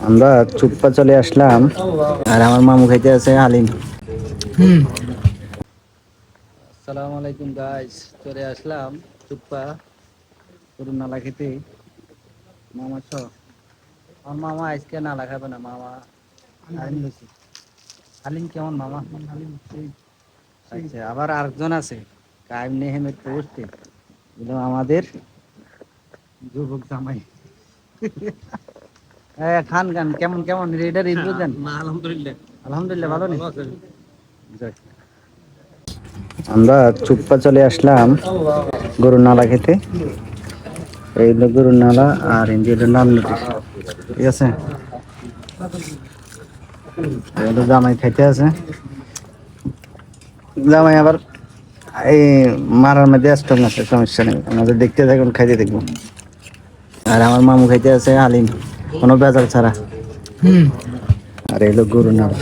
আমরা চুপ্পা চলে আসলাম, আর আমার মামু খাইতে আছে হালিম। আসসালামু আলাইকুম গাইস, চলে আসলাম চুপ্পা গরুর নালা খেতে। মামা সহ আমার মামা আজকে নালা খাবে না, মামা হালিম লইছে। হালিম কেমন মামা? হালিম আচ্ছা, আবার আরেকজন আছে কাইম নেহেমের পোস্টে, আমাদের যুবক জামাই। খান খান, কেমন কেমন এটা রিভিউ দেন। আলহামদুলিল্লাহ, আলহামদুলিল্লাহ ভালো নেই। যাক, আমরা চুপ্পা চলে আসলাম গরুর নালা খেতে। এই হলো গরুর নালা, আর ইন্ডিয়ার নাম নোটিশ, ঠিক আছে। এই হলো জামাই খাইতে আছে। জামাই আবার এই মারার মধ্যে স্ট্রং আছে, সমস্যা নেই, আমাদের দেখতে থাকুন, খাইতে দেখবো। আর আমার মামু খাইতে আছে হালিম, কোনো বেজাল ছাড়া। আর এই হলো গরুর নালা।